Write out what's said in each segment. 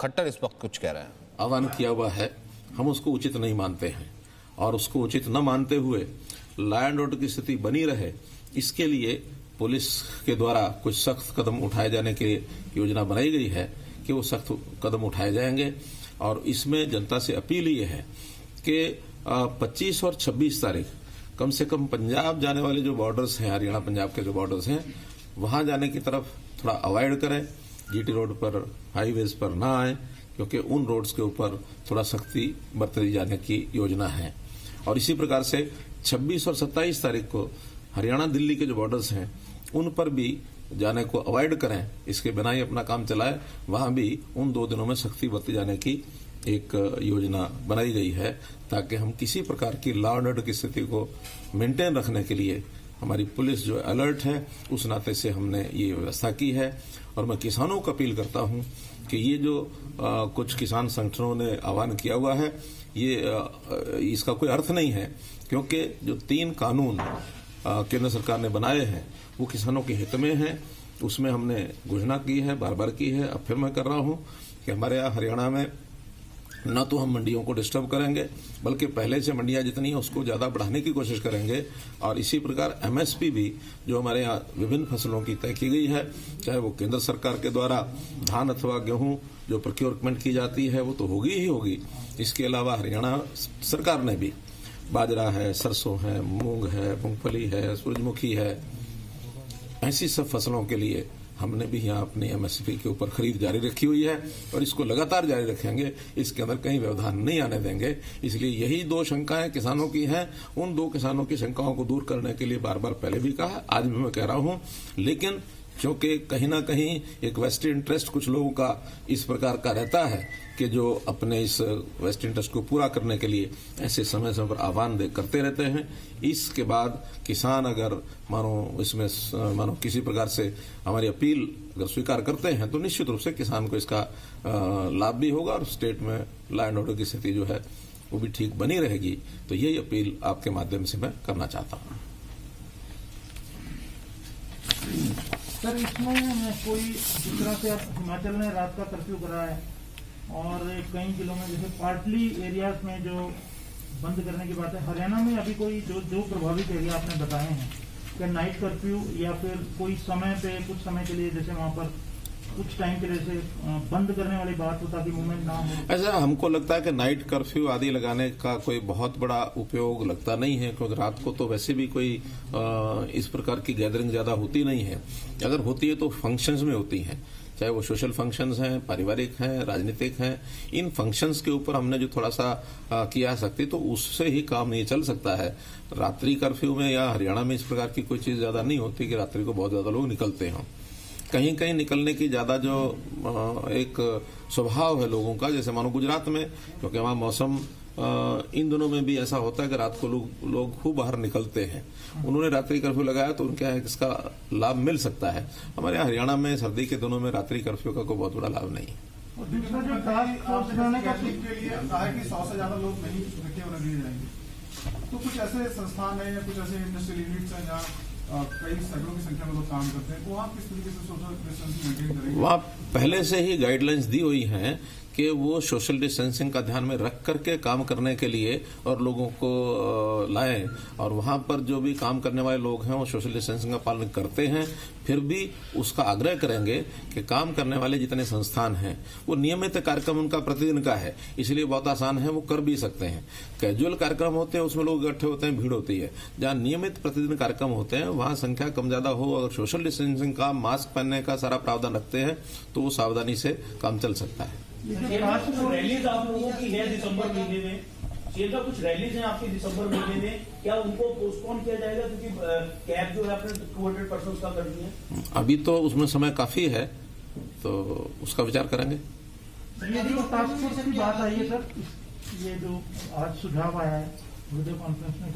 खट्टर इस वक्त कुछ कह रहे हैं। आह्वान किया हुआ है, हम उसको उचित नहीं मानते हैं और उसको उचित न मानते हुए लॉ एंड ऑर्डर की स्थिति बनी रहे, इसके लिए पुलिस के द्वारा कुछ सख्त कदम उठाए जाने की योजना बनाई गई है कि वो सख्त कदम उठाए जाएंगे। और इसमें जनता से अपील ये है कि 25 और 26 तारीख कम से कम पंजाब जाने वाले जो बॉर्डर्स हैं, हरियाणा पंजाब के जो बॉर्डर्स हैं, वहां जाने की तरफ थोड़ा अवॉइड करें। जीटी रोड पर, हाईवेज पर ना आए, क्योंकि उन रोड्स के ऊपर थोड़ा सख्ती बरती जाने की योजना है। और इसी प्रकार से 26 और 27 तारीख को हरियाणा दिल्ली के जो बॉर्डर्स हैं उन पर भी जाने को अवॉइड करें, इसके बिना ही अपना काम चलाए। वहां भी उन 2 दिनों में सख्ती बरती जाने की एक योजना बनाई गई है, ताकि हम किसी प्रकार की लॉ एंड ऑर्डर की स्थिति को मेंटेन रखने के लिए हमारी पुलिस जो अलर्ट है, उस नाते से हमने ये व्यवस्था की है। और मैं किसानों को अपील करता हूं कि ये जो कुछ किसान संगठनों ने आह्वान किया हुआ है, ये इसका कोई अर्थ नहीं है, क्योंकि जो 3 कानून केंद्र सरकार ने बनाए हैं वो किसानों के हित में हैं। उसमें हमने घोषणा की है, बार बार की है, अब फिर मैं कर रहा हूं कि हमारे यहाँ हरियाणा में न तो हम मंडियों को डिस्टर्ब करेंगे, बल्कि पहले से मंडियां जितनी है उसको ज्यादा बढ़ाने की कोशिश करेंगे। और इसी प्रकार एमएसपी भी जो हमारे यहाँ विभिन्न फसलों की तय की गई है, चाहे वो केंद्र सरकार के द्वारा धान अथवा गेहूं जो प्रोक्योरमेंट की जाती है वो तो होगी ही होगी। इसके अलावा हरियाणा सरकार ने भी बाजरा है, सरसों है, मूंग है, मूंगफली है, सूरजमुखी है, ऐसी सब फसलों के लिए हमने भी यहाँ अपने एमएसपी के ऊपर खरीद जारी रखी हुई है और इसको लगातार जारी रखेंगे। इसके अंदर कहीं व्यवधान नहीं आने देंगे। इसलिए यही 2 शंकाएं किसानों की हैं। उन 2 किसानों की शंकाओं को दूर करने के लिए बार बार पहले भी कहा, आज भी मैं कह रहा हूं। लेकिन क्योंकि कहीं ना कहीं एक वेस्ट इंटरेस्ट कुछ लोगों का इस प्रकार का रहता है कि जो अपने इस वेस्ट इंटरेस्ट को पूरा करने के लिए ऐसे समय समय पर आह्वान करते रहते हैं। इसके बाद किसान अगर मानो किसी प्रकार से हमारी अपील अगर स्वीकार करते हैं तो निश्चित रूप से किसान को इसका लाभ भी होगा और स्टेट में लॉ एंड ऑर्डर की स्थिति जो है वो भी ठीक बनी रहेगी। तो यही अपील आपके माध्यम से मैं करना चाहता हूँ। सर, इसमें कोई जिस तरह से अब हिमाचल ने रात का कर्फ्यू करा है और कई जिलों में जैसे पार्टली एरियाज में जो बंद करने की बात है, हरियाणा में अभी कोई जो प्रभावित एरिया आपने बताए हैं, क्या नाइट कर्फ्यू या फिर कोई समय पे कुछ समय के लिए जैसे वहां पर कुछ टाइम के लिए से बंद करने वाली बात हो ताकि मूवमेंट ना हो? ऐसा हमको लगता है कि नाइट कर्फ्यू आदि लगाने का कोई बहुत बड़ा उपयोग लगता नहीं है, क्योंकि रात को तो वैसे भी कोई इस प्रकार की गैदरिंग ज्यादा होती नहीं है। अगर होती है तो फंक्शंस में होती है, चाहे वो सोशल फंक्शंस हैं, पारिवारिक हैं, राजनीतिक हैं। इन फंक्शंस के ऊपर हमने जो थोड़ा सा किया सकती, तो उससे ही काम नहीं चल सकता है। रात्रि कर्फ्यू में या हरियाणा में इस प्रकार की कोई चीज ज्यादा नहीं होती कि रात्रि को बहुत ज्यादा लोग निकलते हों। कहीं कहीं निकलने की ज्यादा जो एक स्वभाव है लोगों का, जैसे मानो गुजरात में, क्योंकि वहां मौसम इन दिनों में भी ऐसा होता है कि रात को लोग खूब बाहर निकलते हैं। उन्होंने रात्रि कर्फ्यू लगाया तो उनके यहाँ इसका लाभ मिल सकता है। हमारे यहाँ हरियाणा में सर्दी के दिनों में रात्रि कर्फ्यू का कोई बहुत बड़ा लाभ नहीं है। और दूसरा जो टास्क फोर्स बनाने का के लिए कहा है कि 100 से ज्यादा लोग नहीं रखे होने दिए जाएंगे, तो कुछ ऐसे संस्थान है या कुछ ऐसे इंडस्ट्रियल यूनिट्स हैं जहाँ कई सैकड़ों की संख्या में लोग काम करते हैं, तो वहाँ किस तरीके से सोशल डिस्टेंसिंग मेंटेन करेंगे? वहाँ पहले से ही गाइडलाइंस दी हुई हैं कि वो सोशल डिस्टेंसिंग का ध्यान में रख करके काम करने के लिए और लोगों को लाएं। और वहां पर जो भी काम करने वाले लोग हैं वो सोशल डिस्टेंसिंग का पालन करते हैं। फिर भी उसका आग्रह करेंगे कि काम करने वाले जितने संस्थान हैं वो नियमित कार्यक्रम उनका प्रतिदिन का है, इसलिए बहुत आसान है, वो कर भी सकते हैं। कैजुअल कार्यक्रम होते हैं उसमें लोग इकट्ठे होते हैं, भीड़ होती है। जहाँ नियमित प्रतिदिन कार्यक्रम होते हैं वहां संख्या कम ज्यादा हो, अगर सोशल डिस्टेंसिंग का, मास्क पहनने का सारा प्रावधान रखते हैं तो वो सावधानी से काम चल सकता है। रैलीज आप लोगों की है दिसंबर महीने में, जेल का कुछ रैलीज हैं आपकी दिसंबर महीने में, क्या उनको पोस्टपोन किया जाएगा? क्योंकि कैब जो है आपने 200 पर्सन का कर दी है। अभी तो उसमें समय काफी है, तो उसका विचार करेंगे। ये जो टास्क फोर्स की बात आई है सर, ये जो आज सुझाव आया है वीडियो कॉन्फ्रेंस में,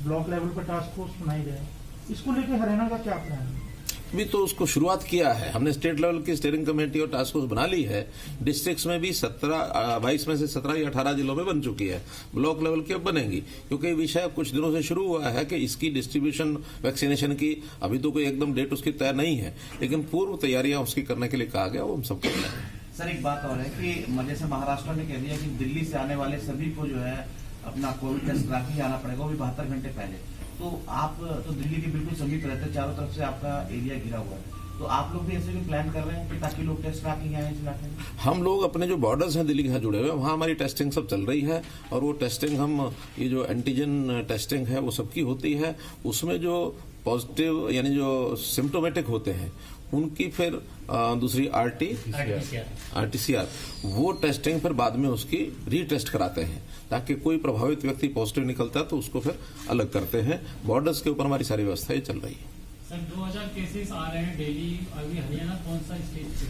ब्लॉक लेवल पर टास्क फोर्स बनाई गई है, इसको लेकर हरियाणा का क्या प्लान है? अभी तो उसको शुरुआत किया है हमने। स्टेट लेवल की स्टीयरिंग कमेटी और टास्क फोर्स बना ली है। डिस्ट्रिक्ट्स में भी 22 में से 17 या 18 जिलों में बन चुकी है। ब्लॉक लेवल की अब बनेगी, क्योंकि विषय कुछ दिनों से शुरू हुआ है कि इसकी डिस्ट्रीब्यूशन वैक्सीनेशन की अभी तो कोई एकदम डेट उसकी तय नहीं है, लेकिन पूर्व तैयारियां उसकी करने के लिए कहा गया, वो हम सब कर रहे हैं। सर एक बात और है कि जैसे महाराष्ट्र ने कह दिया कि दिल्ली से आने वाले सभी को जो है अपना कोविड टेस्ट करा के आना पड़ेगा, वो भी 72 घंटे पहले। तो आप तो दिल्ली के बिल्कुल समीप रहते हैं, चारों तरफ से आपका एरिया घिरा हुआ है, तो आप लोग भी ऐसे भी प्लान कर रहे हैं कि ताकि लोग टेस्ट करा के आए इस इलाके में? हम लोग अपने जो बॉर्डर्स हैं दिल्ली के साथ जुड़े हुए हैं, वहाँ हमारी टेस्टिंग सब चल रही है, और वो टेस्टिंग हम ये जो एंटीजन टेस्टिंग है वो सबकी होती है। उसमें जो पॉजिटिव यानी जो सिम्टोमेटिक होते हैं उनकी फिर दूसरी आरटीसीआर वो टेस्टिंग फिर बाद में उसकी रीटेस्ट कराते हैं, ताकि कोई प्रभावित व्यक्ति पॉजिटिव निकलता है तो उसको फिर अलग करते हैं। बॉर्डर्स के ऊपर हमारी सारी व्यवस्थाएं चल रही है। सर 2000 केसेस आ रहे हैं डेली, अभी हरियाणा कौन सा स्टेट पे?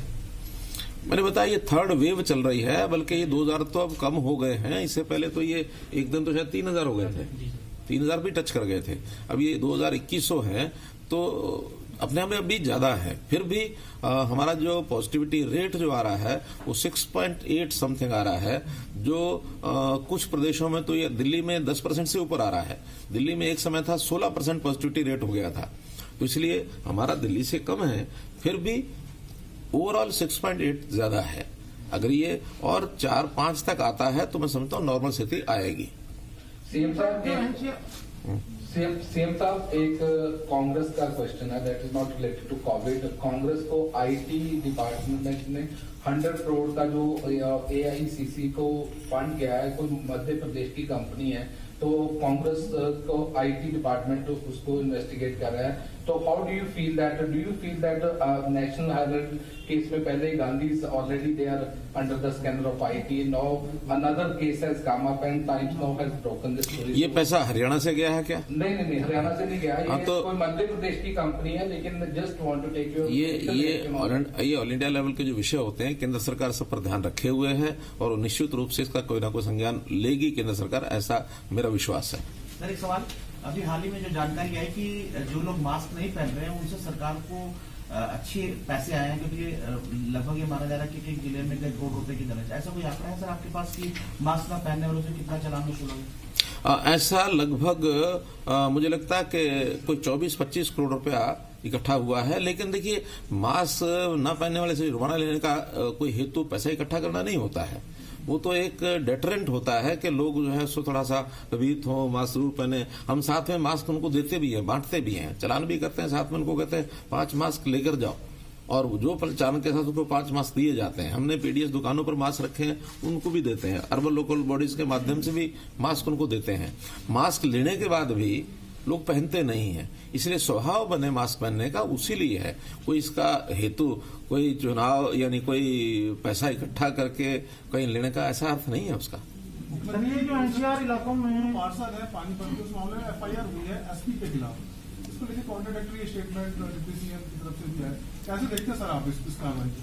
मैंने बताया ये थर्ड वेव चल रही है, बल्कि ये 2000 तो अब कम हो गए हैं। इससे पहले तो ये एक दिन तो शायद 3000 हो गए थे, 3000 भी टच कर गए थे। अब ये 2021 है तो अपने आप में अभी ज्यादा है। फिर भी हमारा जो पॉजिटिविटी रेट जो आ रहा है वो 6.8 समथिंग आ रहा है, जो कुछ प्रदेशों में तो ये दिल्ली में 10% से ऊपर आ रहा है। दिल्ली में एक समय था 16% पॉजिटिविटी रेट हो गया था, तो इसलिए हमारा दिल्ली से कम है, फिर भी ओवरऑल 6.8 ज्यादा है। अगर ये और 4-5 तक आता है तो मैं समझता हूँ नॉर्मल स्थिति आएगी। सीएम साहब एक कांग्रेस का क्वेश्चन है, that is not related to Covid. Congress को आईटी डिपार्टमेंट ने 100 करोड़ का जो एआईसीसी को फंड किया है, कोई मध्य प्रदेश की कंपनी है, तो कांग्रेस को आईटी डिपार्टमेंट उसको इन्वेस्टिगेट कर रहा है। तो how do you feel that national herald case में पहले Gandhi already they are under the scanner of IT, now another case has come up and Times Now has broken this story. ये पैसा हरियाणा से गया है क्या? नहीं, हरियाणा से नहीं गया, ये तो कोई मध्य प्रदेश की कंपनी है, लेकिन just want to take your ये ऑल इंडिया लेवल के जो विषय होते हैं केंद्र सरकार सब पर ध्यान रखे हुए है, और निश्चित रूप से इसका कोई ना कोई संज्ञान लेगी केंद्र सरकार, ऐसा मेरा विश्वास है। सर एक सवाल, अभी हाल ही में जो जानकारी आई कि जो लोग मास्क नहीं पहन रहे हैं उनसे सरकार को अच्छे पैसे आए हैं, क्योंकि लगभग ये माना जा रहा है कि एक जिले में 1.5 करोड़ रुपए की दर्ज। ऐसा कोई आंकड़ा है सर आपके पास कि मास्क न पहनने वालों से कितना चालान वसूला है? ऐसा लगभग मुझे लगता है कि कोई 24-25 करोड़ रुपया इकट्ठा हुआ है। लेकिन देखिए, मास्क न पहनने वाले से जुर्माना लेने का कोई हेतु पैसा इकट्ठा करना नहीं होता है, वो तो एक डेटरेंट होता है कि लोग जो है सो थोड़ा सा भयभीत हो, मास्क जरूर पहने। हम साथ में मास्क उनको देते भी हैं, बांटते भी हैं, चलान भी करते हैं, साथ में उनको कहते हैं 5 मास्क लेकर जाओ, और जो चालन के साथ उनको 5 मास्क दिए जाते हैं। हमने पीडीएस दुकानों पर मास्क रखे हैं, उनको भी देते हैं, अर्बन लोकल बॉडीज के माध्यम से भी मास्क उनको देते हैं। मास्क लेने के बाद भी लोग पहनते नहीं हैं, इसलिए स्वभाव बने मास्क पहनने का, उसी लिए है। कोई इसका हेतु कोई चुनाव यानी कोई पैसा इकट्ठा करके कहीं लेने का ऐसा अर्थ नहीं है उसका। ये जो एनसीआर इलाकों में पार्षद है पानीपत के, उस मामले में एफआईआर हुई है एसपी के खिलाफ, इसको लेकर कॉन्ट्राडिक्टरी स्टेटमेंट डिप्टी सीएम की तरफ से भी है, कैसे देखते हैं सर आप इस कार्रवाई को?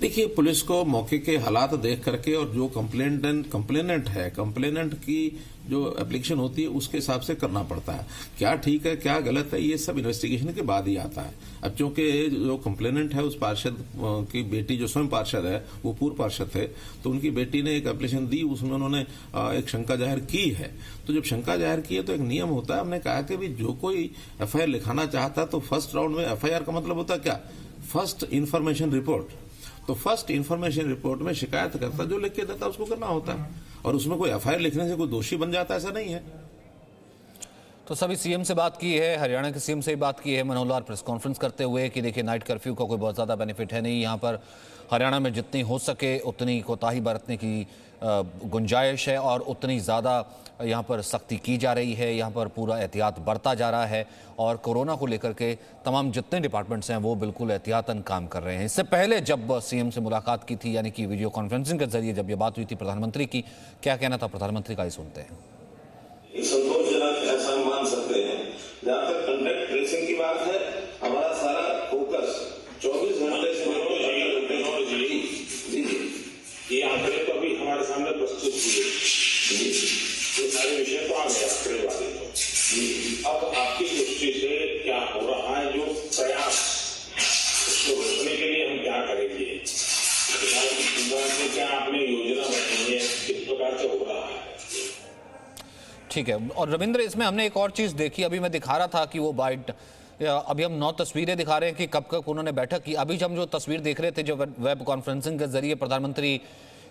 देखिए, पुलिस को मौके के हालात देख करके और जो कंप्लेनेंट की जो एप्लीकेशन होती है उसके हिसाब से करना पड़ता है। क्या ठीक है क्या गलत है ये सब इन्वेस्टिगेशन के बाद ही आता है। अब चूंकि जो कंप्लेनेंट है उस पार्षद की बेटी जो स्वयं पार्षद है वो पूर्व पार्षद थे, तो उनकी बेटी ने एक एप्लीकेशन दी, उसमें उन्होंने एक शंका जाहिर की है। तो जब शंका जाहिर की है तो एक नियम होता है, हमने कहा कि भी जो कोई एफआईआर लिखाना चाहता है तो फर्स्ट राउंड में एफआईआर का मतलब होता है क्या, फर्स्ट इन्फॉर्मेशन रिपोर्ट। तो फर्स्ट इन्फॉर्मेशन रिपोर्ट में शिकायत करता जो लिख के देता उसको करना होता है, और उसमें कोई एफआईआर लिखने से कोई दोषी बन जाता है ऐसा नहीं है। तो सभी सीएम से बात की है, हरियाणा के सीएम से भी बात की है मनोहर लाल प्रेस कॉन्फ्रेंस करते हुए कि देखिए नाइट कर्फ्यू का कोई बहुत ज़्यादा बेनिफिट है नहीं, यहाँ पर हरियाणा में जितनी हो सके उतनी कोताही बरतने की गुंजाइश है और उतनी ज़्यादा यहाँ पर सख्ती की जा रही है, यहाँ पर पूरा एहतियात बरता जा रहा है और कोरोना को लेकर के तमाम जितने डिपार्टमेंट्स हैं वो बिल्कुल एहतियातन काम कर ररे हैं। इससे पहले जब सीएम से मुलाकात की थी, यानी कि वीडियो कॉन्फ्रेंसिंग के जरिए जब ये बात हुई थी प्रधानमंत्री की, क्या कहना था प्रधानमंत्री का, ये सुनते हैं। संतोषजनक ऐसा मान सकते हैं। जहाँ तक कॉन्टैक्ट ट्रेसिंग की बात है, हमारा सारा फोकस 24 घंटे से ये आंकड़े तो अभी हमारे सामने प्रस्तुत हुए, ये सारे विषय तो आ गए आंकड़े वाले तो। अब आपकी दृष्टि से क्या हो रहा है, जो प्रयास उसको रोकने के लिए हम क्या करेंगे, क्या आपने योजना बनाई है, किस प्रकार से हो रहा है? ठीक है। और रविंद्र, इसमें हमने एक और चीज़ देखी, अभी मैं दिखा रहा था कि वो बाइट अभी हम 9 तस्वीरें दिखा रहे हैं कि कब कब उन्होंने बैठक की। अभी हम जो तस्वीर देख रहे थे, जो वेब कॉन्फ्रेंसिंग के जरिए प्रधानमंत्री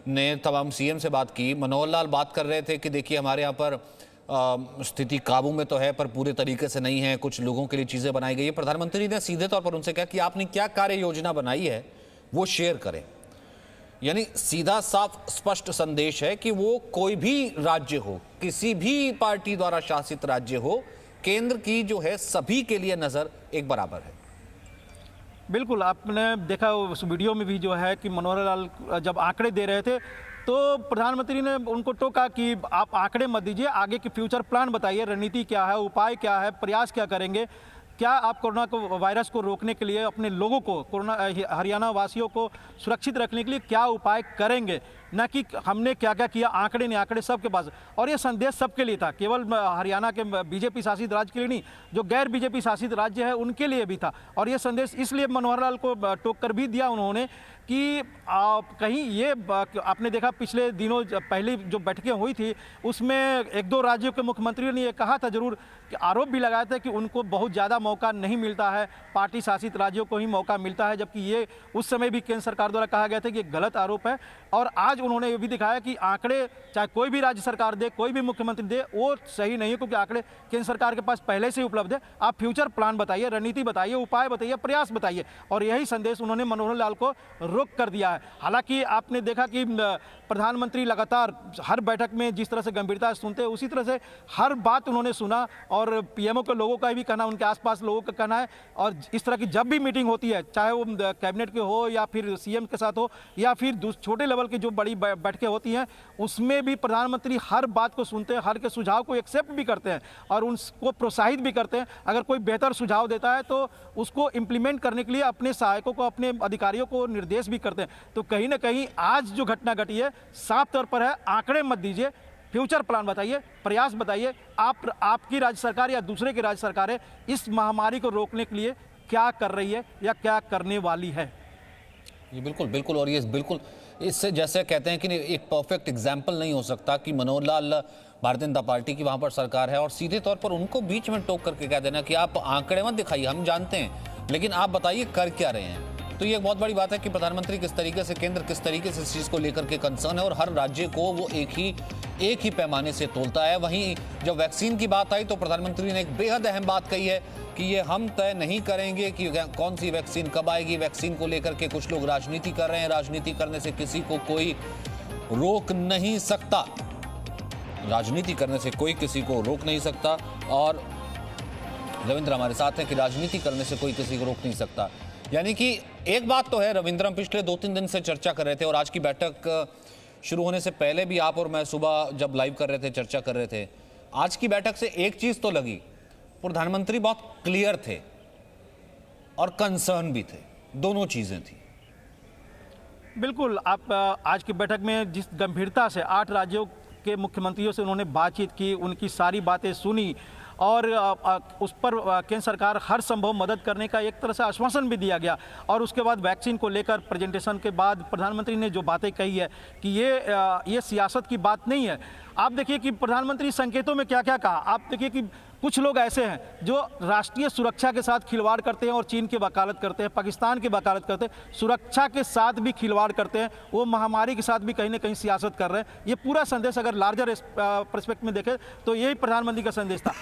ने तमाम सीएम से बात की, मनोहर लाल बात कर रहे थे कि देखिए हमारे यहाँ पर स्थिति काबू में तो है पर पूरे तरीके से नहीं है, कुछ लोगों के लिए चीज़ें बनाई गई है। प्रधानमंत्री ने सीधे तौर पर उनसे कहा कि आपने क्या कार्य योजना बनाई है वो शेयर करें। यानी सीधा साफ स्पष्ट संदेश है कि वो कोई भी राज्य हो, किसी भी पार्टी द्वारा शासित राज्य हो, केंद्र की जो है सभी के लिए नजर एक बराबर है। बिल्कुल, आपने देखा उस वीडियो में भी जो है कि मनोहर लाल जब आंकड़े दे रहे थे तो प्रधानमंत्री ने उनको टोका कि आप आंकड़े मत दीजिए, आगे की फ्यूचर प्लान बताइए, रणनीति क्या है, उपाय क्या है, प्रयास क्या करेंगे, क्या आप कोरोना को वायरस को रोकने के लिए अपने लोगों को, कोरोना हरियाणा वासियों को सुरक्षित रखने के लिए क्या उपाय करेंगे, न कि हमने क्या क्या किया, आंकड़े नहीं, आंकड़े सबके पास। और ये संदेश सबके लिए था, केवल हरियाणा के बीजेपी शासित राज्य के लिए नहीं, जो गैर बीजेपी शासित राज्य है उनके लिए भी था। और ये संदेश इसलिए मनोहर लाल को टोक कर भी दिया उन्होंने कि कहीं ये आपने देखा पिछले दिनों पहले जो बैठकें हुई थी उसमें 1-2 राज्यों के मुख्यमंत्रियों ने ये कहा था, जरूर कि आरोप भी लगाया था कि उनको बहुत ज़्यादा मौका नहीं मिलता है, पार्टी शासित राज्यों को ही मौका मिलता है, जबकि ये उस समय भी केंद्र सरकार द्वारा कहा गया था कि ये गलत आरोप है। और आज उन्होंने ये भी दिखाया कि आंकड़े चाहे कोई भी राज्य सरकार दे, कोई भी मुख्यमंत्री दे, वो सही नहीं है, क्योंकि आंकड़े केंद्र सरकार के पास पहले से ही उपलब्ध है। आप फ्यूचर प्लान बताइए, रणनीति बताइए, उपाय बताइए, प्रयास बताइए। और यही संदेश उन्होंने मनोहर लाल को रोक कर दिया है। हालांकि आपने देखा कि प्रधानमंत्री लगातार हर बैठक में जिस तरह से गंभीरता से सुनते हैं, उसी तरह से हर बात उन्होंने सुना। और पीएमओ के लोगों का भी कहना, उनके आसपास लोगों का कहना है, और इस तरह की जब भी मीटिंग होती है, चाहे वो कैबिनेट के हो या फिर सीएम के साथ हो या फिर छोटे लेवल की जो बड़ी बैठकें होती हैं, उसमें भी प्रधानमंत्री हर बात को सुनते हैं, हर के सुझाव को एक्सेप्ट भी करते हैं और उनको प्रोत्साहित भी करते हैं। अगर कोई बेहतर सुझाव देता है तो उसको इम्प्लीमेंट करने के लिए अपने सहायकों को, अपने अधिकारियों को निर्देश भी करते हैं। तो कहीं ना कहीं आज जो घटना घटी है साफ तौर पर है, आंकड़े मत दीजिए, फ्यूचर प्लान बताइए, प्रयास बताइए। आपकी राज्य सरकार या दूसरे की राज्य सरकारें इस महामारी को रोकने के लिए क्या कर रही है या क्या करने वाली है। ये बिल्कुल बिल्कुल, और ये बिल्कुल इससे जैसे कहते हैं कि एक परफेक्ट एग्जाम्पल नहीं हो सकता कि मनोहर लाल भारतीय जनता पार्टी की वहां पर सरकार है और सीधे तौर पर उनको बीच में टोक करके कह देना कि आप आंकड़े मत दिखाइए, हम जानते हैं, लेकिन आप बताइए कर क्या रहे हैं। तो ये एक बहुत बड़ी बात है कि प्रधानमंत्री किस तरीके से, केंद्र किस तरीके से इस चीज़ को लेकर के कंसर्न है और हर राज्य को वो एक ही पैमाने से तोलता है। वहीं जब वैक्सीन की बात आई तो प्रधानमंत्री ने एक बेहद अहम बात कही है कि ये हम तय नहीं करेंगे कि कौन सी वैक्सीन कब आएगी। वैक्सीन को लेकर के कुछ लोग राजनीति कर रहे हैं, राजनीति करने से किसी को कोई रोक नहीं सकता, राजनीति करने से कोई किसी को रोक नहीं सकता। और रविंद्र हमारे साथ हैं कि राजनीति करने से कोई किसी को रोक नहीं सकता। यानी कि एक बात तो है रविंद्र, हम पिछले 2-3 दिन से चर्चा कर रहे थे और आज की बैठक शुरू होने से पहले भी आप और मैं सुबह जब लाइव कर रहे थे, चर्चा कर रहे थे, आज की बैठक से एक चीज तो लगी, प्रधानमंत्री बहुत क्लियर थे और कंसर्न भी थे, दोनों चीजें थी। बिल्कुल, आप आज की बैठक में जिस गंभीरता से 8 राज्यों के मुख्यमंत्रियों से उन्होंने बातचीत की, उनकी सारी बातें सुनी और उस पर केंद्र सरकार हर संभव मदद करने का एक तरह से आश्वासन भी दिया गया। और उसके बाद वैक्सीन को लेकर प्रेजेंटेशन के बाद प्रधानमंत्री ने जो बातें कही है कि ये सियासत की बात नहीं है। आप देखिए कि प्रधानमंत्री संकेतों में क्या क्या कहा। आप देखिए कि कुछ लोग ऐसे हैं जो राष्ट्रीय सुरक्षा के साथ खिलवाड़ करते हैं और चीन की वकालत करते हैं, पाकिस्तान की वकालत करते हैं, सुरक्षा के साथ भी खिलवाड़ करते हैं, वो महामारी के साथ भी कहीं ना कहीं सियासत कर रहे हैं। ये पूरा संदेश अगर लार्जर पर्सपेक्ट में देखें तो यही प्रधानमंत्री का संदेश था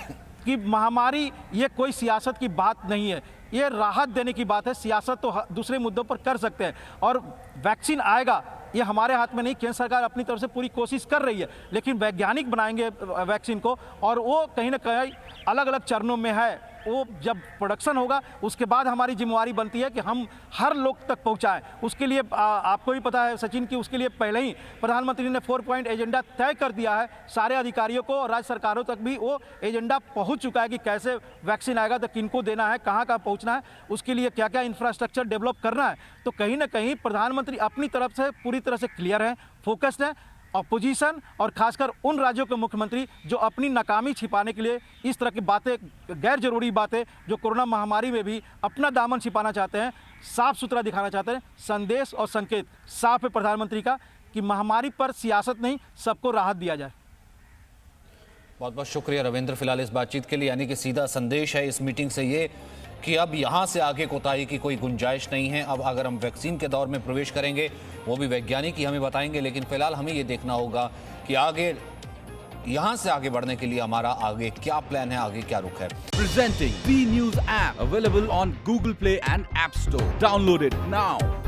कि महामारी ये कोई सियासत की बात नहीं है, ये राहत देने की बात है। सियासत तो दूसरे मुद्दों पर कर सकते हैं और वैक्सीन आएगा ये हमारे हाथ में नहीं, केंद्र सरकार अपनी तरफ से पूरी कोशिश कर रही है, लेकिन वैज्ञानिक बनाएंगे वैक्सीन को और वो कहीं ना कहीं अलग अलग चरणों में है। वो जब प्रोडक्शन होगा उसके बाद हमारी जिम्मेवारी बनती है कि हम हर लोग तक पहुंचाएं। उसके लिए आपको भी पता है सचिन कि उसके लिए पहले ही प्रधानमंत्री ने 4 पॉइंट एजेंडा तय कर दिया है। सारे अधिकारियों को और राज्य सरकारों तक भी वो एजेंडा पहुंच चुका है कि कैसे वैक्सीन आएगा तो किनको देना है, कहाँ कहाँ पहुँचना है, उसके लिए क्या क्या इंफ्रास्ट्रक्चर डेवलप करना है। तो कहीं ना कहीं प्रधानमंत्री अपनी तरफ से पूरी तरह से क्लियर है, फोकस्ड है। अपोजिशन और खासकर उन राज्यों के मुख्यमंत्री जो अपनी नाकामी छिपाने के लिए इस तरह की बातें, गैर जरूरी बातें, जो कोरोना महामारी में भी अपना दामन छिपाना चाहते हैं, साफ सुथरा दिखाना चाहते हैं, संदेश और संकेत साफ है प्रधानमंत्री का कि महामारी पर सियासत नहीं, सबको राहत दिया जाए। बहुत बहुत शुक्रिया रविंद्र फिलहाल इस बातचीत के लिए। यानी कि सीधा संदेश है इस मीटिंग से ये कि अब यहां से आगे कोताही की कोई गुंजाइश नहीं है। अब अगर हम वैक्सीन के दौर में प्रवेश करेंगे, वो भी वैज्ञानिक ही हमें बताएंगे, लेकिन फिलहाल हमें ये देखना होगा कि आगे यहां से आगे बढ़ने के लिए हमारा आगे क्या प्लान है, आगे क्या रुख है। Presenting B News app available on Google Play and App Store. Download it now.